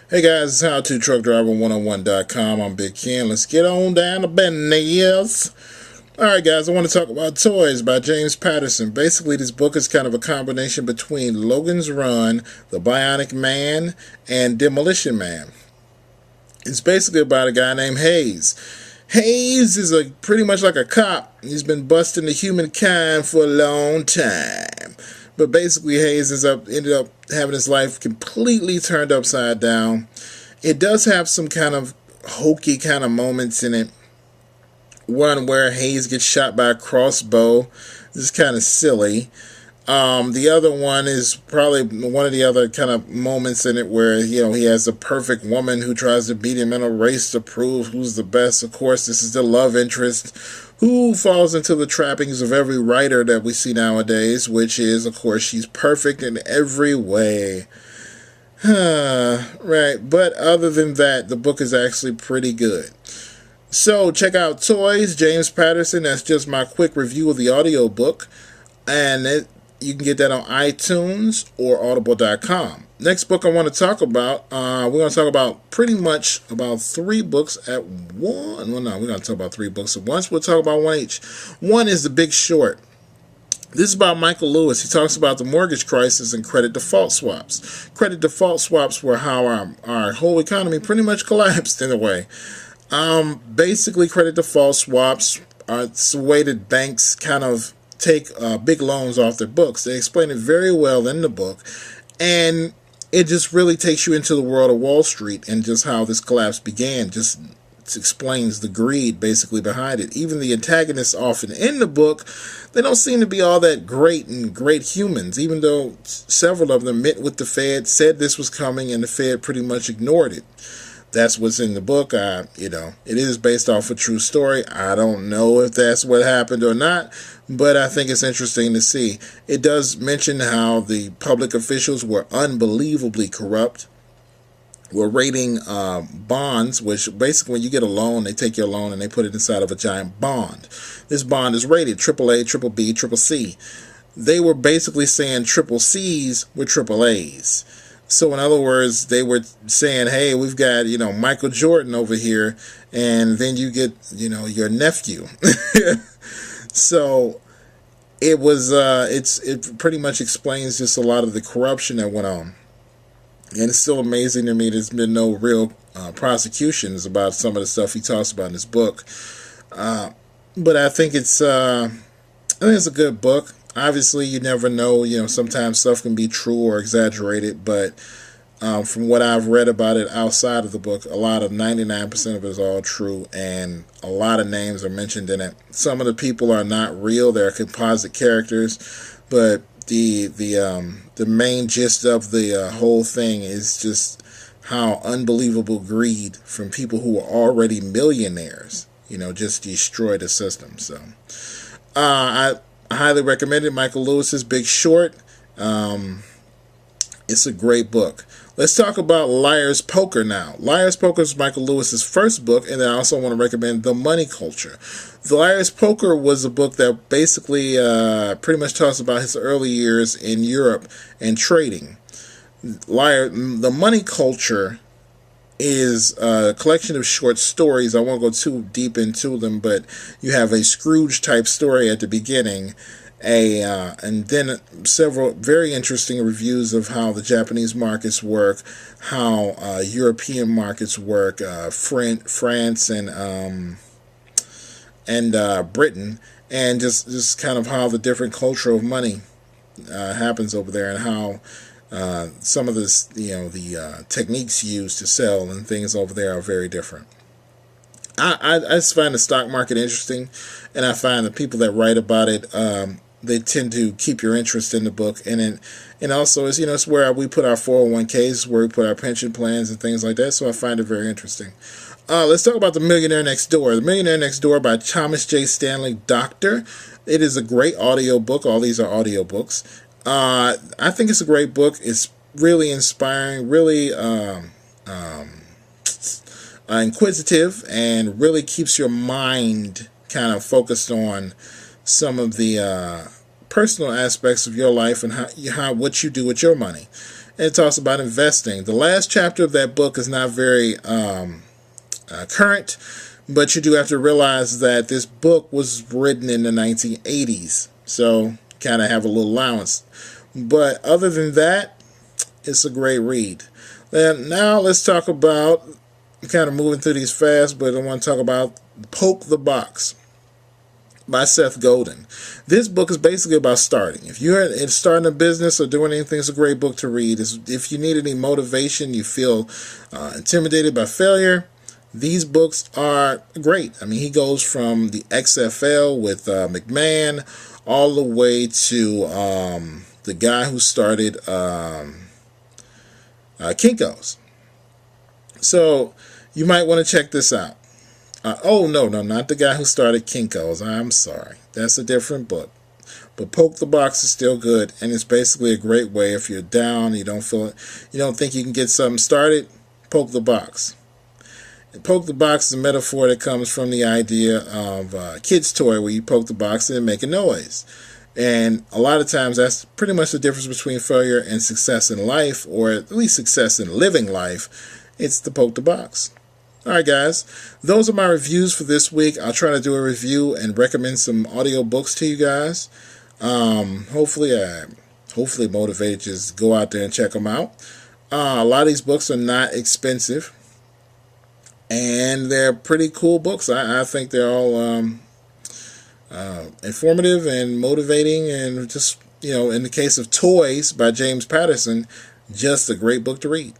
Hey guys, it's HowToTruckDriver101.com. I'm Big Ken. Let's get on down to business. Alright guys, I want to talk about Toys by James Patterson. Basically, this book is kind of a combination between Logan's Run, The Bionic Man, and Demolition Man. It's basically about a guy named Hayes. Hayes is pretty much like a cop. He's been busting the humankind for a long time. But basically, Hayes ended up having his life completely turned upside down. It does have some kind of hokey kind of moments in it. One where Hayes gets shot by a crossbow. This is kind of silly. The other one is probably one of the other kind of moments in it where, he has a perfect woman who tries to beat him in a race to prove who's the best. Of course, this is the love interest who falls into the trappings of every writer that we see nowadays, which is, of course, she's perfect in every way. Right, but other than that, the book is actually pretty good. So check out Toys, James Patterson. That's just my quick review of the audiobook. And you can get that on iTunes or audible.com. Next book I want to talk about, we're going to talk about pretty much about 3 books at one. Well, no, we're going to talk about 3 books at once. We'll talk about one each. One is The Big Short. This is about Michael Lewis. He talks about the mortgage crisis and credit default swaps. Credit default swaps were how our whole economy pretty much collapsed in a way. Basically, credit default swaps are a way that banks kind of take big loans off their books. They explain it very well in the book, and it just really takes you into the world of Wall Street and just how this collapse began. Just explains the greed basically behind it. Even the antagonists often in the book, they don't seem to be all that great humans, even though several of them met with the Fed, said this was coming, and the Fed pretty much ignored it. That's what's in the book. It is based off a true story. I don't know if that's what happened or not, but I think it's interesting to see. It does mention how the public officials were unbelievably corrupt. We're rating bonds, which basically when you get a loan, they take your loan and they put it inside of a giant bond. This bond is rated AAA, triple B, triple C. They were basically saying triple C's were triple A's. So in other words, they were saying, hey, we've got, Michael Jordan over here, and then you get, your nephew. So it was, it pretty much explains just a lot of the corruption that went on. And it's still amazing to me there's been no real prosecutions about some of the stuff he talks about in his book. But I think it's a good book. Obviously, you never know. Sometimes stuff can be true or exaggerated, but from what I've read about it outside of the book, 99% of it is all true, and a lot of names are mentioned in it. Some of the people are not real; they're composite characters, but the main gist of the whole thing is just how unbelievable greed from people who are already millionaires, just destroy the system. So, I highly recommend it. Michael Lewis's Big Short. It's a great book. Let's talk about Liar's Poker now. Liar's Poker is Michael Lewis's first book, and then I also want to recommend The Money Culture. The Liar's Poker was a book that basically pretty much talks about his early years in Europe and trading. The Money Culture is a collection of short stories. I won't go too deep into them, but you have a Scrooge type story at the beginning, and then several very interesting reviews of how the Japanese markets work, how European markets work, France and Britain, and just kind of how the different culture of money happens over there, and how some of this, the techniques used to sell and things over there are very different. I just find the stock market interesting, and I find the people that write about it, they tend to keep your interest in the book, and also it's where we put our 401ks, where we put our pension plans and things like that. So I find it very interesting. Let's talk about The Millionaire Next Door. The Millionaire Next Door by Thomas J. Stanley, Doctor. It is a great audio book. All these are audio books. I think it's a great book. It's really inspiring, really inquisitive, and really keeps your mind kind of focused on some of the personal aspects of your life and what you do with your money. and it talks about investing. The last chapter of that book is not very current, but you do have to realize that this book was written in the 1980s, so kind of have a little allowance. But other than that, it's a great read. And now let's talk about, I'm kind of moving through these fast, but I want to talk about Poke the Box by Seth Godin. This book is basically about starting. If you're starting a business or doing anything, it's a great book to read. If you need any motivation, you feel intimidated by failure, these books are great. I mean, he goes from the XFL with McMahon all the way to the guy who started Kinko's. So you might want to check this out. Oh, no, not the guy who started Kinko's. I'm sorry. That's a different book. But Poke the Box is still good, and it's basically a great way if you're down, you don't feel it, you don't think you can get something started, poke the box. And poke the box is a metaphor that comes from the idea of a kid's toy where you poke the box and make a noise. And a lot of times that's pretty much the difference between failure and success in life, or at least success in living life. It's the poke the box. Alright guys, those are my reviews for this week. I'll try to do a review and recommend some audio books to you guys. Hopefully motivated, just go out there and check them out. A lot of these books are not expensive, and they're pretty cool books. I think they're all informative and motivating, and just, in the case of Toys by James Patterson, just a great book to read.